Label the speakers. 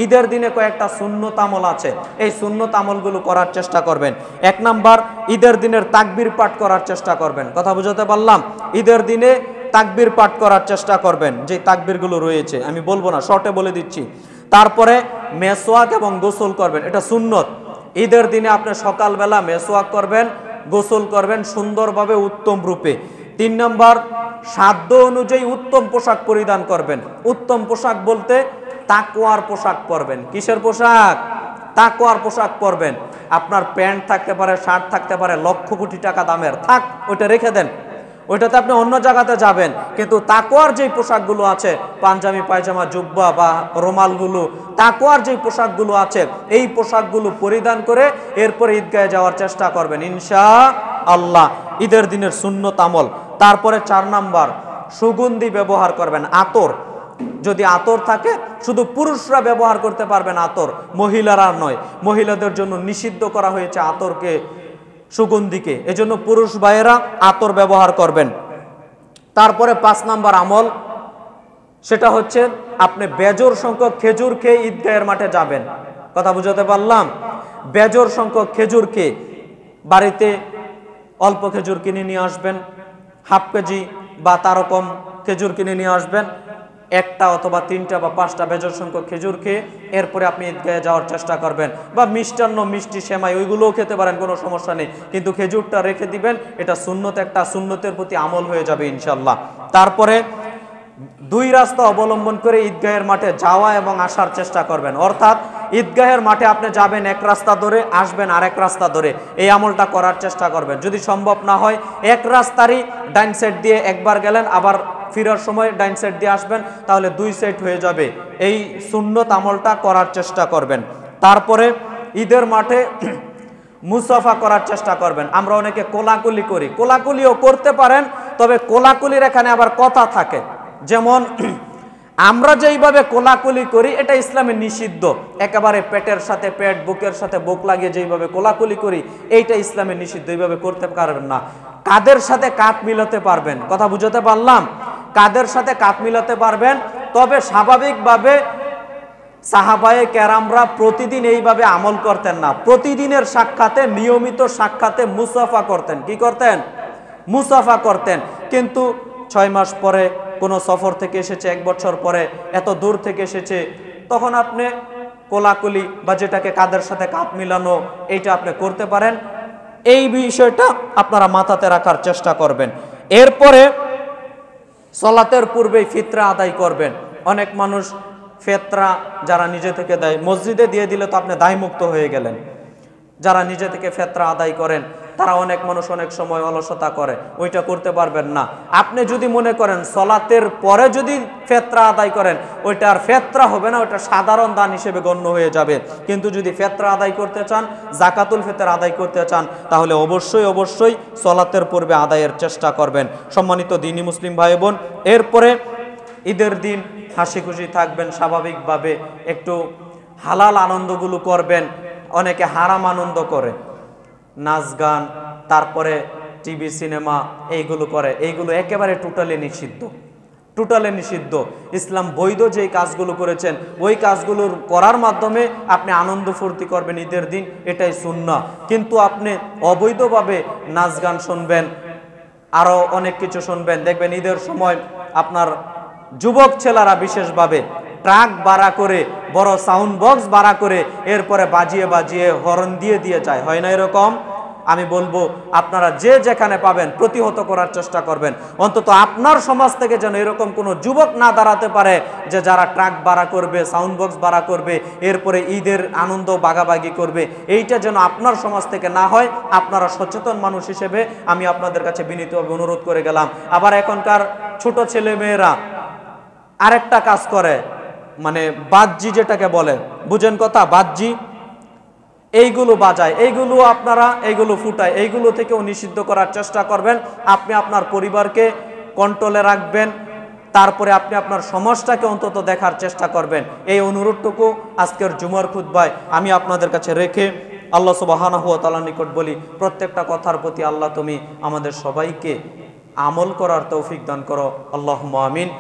Speaker 1: ঈদের দিনে কয়েকটা সুন্নত আমল আছে, এই সুন্নত আমলগুলো করার চেষ্টা করবেন। 1 নাম্বার, ঈদের দিনের তাকবীর পাঠ করার চেষ্টা করবেন। কথা বুঝাতে পারলাম? ঈদের দিনে তাকবীর পাঠ করার চেষ্টা করবেন, যে তাকবীরগুলো রয়েছে আমি বলবো না, শর্টে বলে দিচ্ছি। তারপরে মেসওয়াক এবং গোসল করবেন, এটা সুন্নত। ঈদের দিনে আপনি সকালবেলা মেসওয়াক করবেন, গোসল করবেন সুন্দরভাবে উত্তম রূপে। 3 নম্বর, সাধ্য অনুযায়ী উত্তম পোশাক পরিধান করবেন। উত্তম পোশাক বলতে তাকওয়ার পোশাক পরবেন। কিসের পোশাক? তাকওয়ার পোশাক পরবেন। আপনার প্যান্ট থাকতে পারে, শার্ট থাকতে পারে লক্ষ কোটি টাকা দামের, থাক, ওইটা রেখে দেন, ওইটাতে আপনি অন্য জায়গাতে যাবেন। কিন্তু তাকওয়ার যেই পোশাকগুলো আছে, পাঞ্জাবি, পায়জামা, জুব্বা বা রুমালগুলো, তাকওয়ার যেই পোশাকগুলো আছে, এই পোশাকগুলো পরিধান করে এরপরে ঈদগাহে যাওয়ার চেষ্টা করবেন ইনশাআল্লাহ। ঈদের দিনের সুন্নত আমল। তারপরে 4 নাম্বার, সুগন্ধি ব্যবহার করবেন, আতর। যদি আতর থাকে, শুধু পুরুষরা ব্যবহার করতে পারবেন আতর, মহিলারা নয়। মহিলাদের জন্য নিষিদ্ধ করা হয়েছে আতরকে, সুগন্ধিকে, এজন্য পুরুষ ভাইয়েরা আতর ব্যবহার করবেন। তারপরে 5 নাম্বার আমল, সেটা হচ্ছে আপনি বেজোর সংখ্যক খেজুর খেয়ে ঈদগাহের মাঠে যাবেন। কথা বুঝাতে পারলাম? বেজোর সংখ্যক খেজুর খেয়ে, বাড়িতে অল্প খেজুর কিনে নিয়ে আসবেন, হাফ কেজি বা তারও কম খেজুর কিনে নিয়ে আসবেন। 1টা অথবা 3টা বা 5টা বেজোর সংখ্যক খেজুর খেয়ে এরপরে আপনি ঈদগাহে যাওয়ার চেষ্টা করবেন। বা মিষ্টান্ন, মিষ্টি, সেমাই ওইগুলোও খেতে পারেন, কোনো সমস্যা নেই, কিন্তু খেজুরটা রেখে দিবেন। এটা সুন্নত, একটা সুন্নতের প্রতি আমল হয়ে যাবে ইনশাল্লাহ। তারপরে 2 রাস্তা অবলম্বন করে ঈদগাহের মাঠে যাওয়া এবং আসার চেষ্টা করবেন। অর্থাৎ ঈদগাহের মাঠে আপনি যাবেন 1 রাস্তা ধরে, আসবেন আরেক রাস্তা ধরে, এই আমলটা করার চেষ্টা করবেন। যদি সম্ভব না হয়, 1 রাস্তারই ডাইন সাইড দিয়ে একবার গেলেন, আবার ফিরার সময় ডাইন সাইড দিয়ে আসবেন, তাহলে 2 সাইড হয়ে যাবে। এই সুন্নত আমলটা করার চেষ্টা করবেন। তারপরে ঈদের মাঠে মুসাফা করার চেষ্টা করবেন। আমরা অনেকে কোলাকুলি করি, কোলাকুলিও করতে পারেন, তবে কোলাকুলির এখানে আবার কথা থাকে। যেমন আমরা যেইভাবে কোলাকুলি করি, এটা ইসলামে নিষিদ্ধ। একেবারে পেটের সাথে পেট, বুকের সাথে বুক লাগিয়ে যেইভাবে কোলাকুলি করি, এইটা ইসলামে নিষিদ্ধ, এইভাবে করতে পারবেন না। কাদের সাথে কাঁধ মিলাতে পারবেন। কথা বুঝাতে পারলাম? কাদের সাথে কাঁধ মিলাতে পারবেন। তবে স্বাভাবিকভাবে সাহাবায়ে কেরামরা প্রতিদিন এইভাবে আমল করতেন না। প্রতিদিনের সাক্ষাতে, নিয়মিত সাক্ষাতে মুসাফা করতেন। কি করতেন? মুসাফা করতেন। কিন্তু 6 মাস পরে, কোনো সফর থেকে এসেছে, 1 বছর পরে, এত দূর থেকে এসেছে, তখন আপনি কোলাকুলি বা যেটাকে কাদের সাথে কাঁধ মিলানো, এইটা আপনি করতে পারেন। এই বিষয়টা আপনারা মাথাতে রাখার চেষ্টা করবেন। এরপরে সালাতের পূর্বেই ফিতরা আদায় করবেন। অনেক মানুষ ফিতরা যারা নিজে থেকে দেয়, মসজিদে দিয়ে দিলে তো আপনি দায়মুক্ত হয়ে গেলেন। যারা নিজে থেকে ফিতরা আদায় করেন, তারা অনেক মানুষ অনেক সময় অলসতা করে, ওইটা করতে পারবেন না। আপনি যদি মনে করেন সালাতের পরে যদি ফিতরা আদায় করেন, ওইটা আর ফিতরা হবে না, ওইটা সাধারণ দান হিসেবে গণ্য হয়ে যাবে। কিন্তু যদি ফিতরা আদায় করতে চান, জাকাতুল ফিতর আদায় করতে চান, তাহলে অবশ্যই সালাতের পূর্বে আদায়ের চেষ্টা করবেন। সম্মানিত দ্বীনি মুসলিম ভাই বোন, এরপরে ঈদের দিন হাসি খুশি থাকবেন, স্বাভাবিকভাবে একটু হালাল আনন্দগুলো করবেন। অনেকে হারাম আনন্দ করে, নাচ গান, তারপরে টিভি, সিনেমা, এইগুলো করে, এইগুলো একেবারে টোটালি নিষিদ্ধ, টোটালি নিষিদ্ধ। ইসলাম বৈধ যেই কাজগুলো করেছেন, ওই কাজগুলোর করার মাধ্যমে আপনি আনন্দ ফুর্তি করবেন ঈদের দিন, এটাই সুন্নাহ। কিন্তু আপনি অবৈধভাবে নাচ গান শুনবেন, আরও অনেক কিছু শুনবেন, দেখবেন ঈদের সময় আপনার যুবক ছেলেরা বিশেষভাবে ট্রাক ভাড়া করে, বড় সাউন্ড বক্স ভাড়া করে, এরপরে বাজিয়ে বাজিয়ে হর্ন দিয়ে যায়, হয় না এরকম? আমি বলবো আপনারা যে যেখানে পাবেন প্রতিহত করার চেষ্টা করবেন। অন্তত আপনার সমাজ থেকে যেন এরকম কোনো যুবক না দাঁড়াতে পারে যে যারা ট্রাক ভাড়া করবে, সাউন্ড বক্স ভাড়া করবে, এরপরে ঈদের আনন্দ ভাগাভাগি করবে, এইটা যেন আপনার সমাজ থেকে না হয়। আপনারা সচেতন মানুষ হিসেবে আমি আপনাদের কাছে বিনীতভাবে অনুরোধ করে গেলাম। আবার এখনকার ছোট ছেলে মেয়েরা আরেকটা কাজ করে, মানে বাজ্জি যেটাকে বলে, বুঝেন কথা, বাজ্জি, এইগুলো বাজায়, এইগুলো আপনারা এইগুলো ফুটায়, এইগুলো থেকেও নিষিদ্ধ করার চেষ্টা করবেন। আপনি আপনার পরিবারকে কন্ট্রোলে রাখবেন, তারপরে আপনি আপনার সমাজটাকে অন্তত দেখার চেষ্টা করবেন। এই অনুরোধটুকু আজকের জুমার খুতবায় আমি আপনাদের কাছে রেখে আল্লাহ সুবহানাহু ওয়া তাআলার নিকট বলি, প্রত্যেকটা কথার প্রতি আল্লাহ তুমি আমাদের সবাইকে আমল করার তৌফিক দান করো। আল্লাহুম্মা আমিন।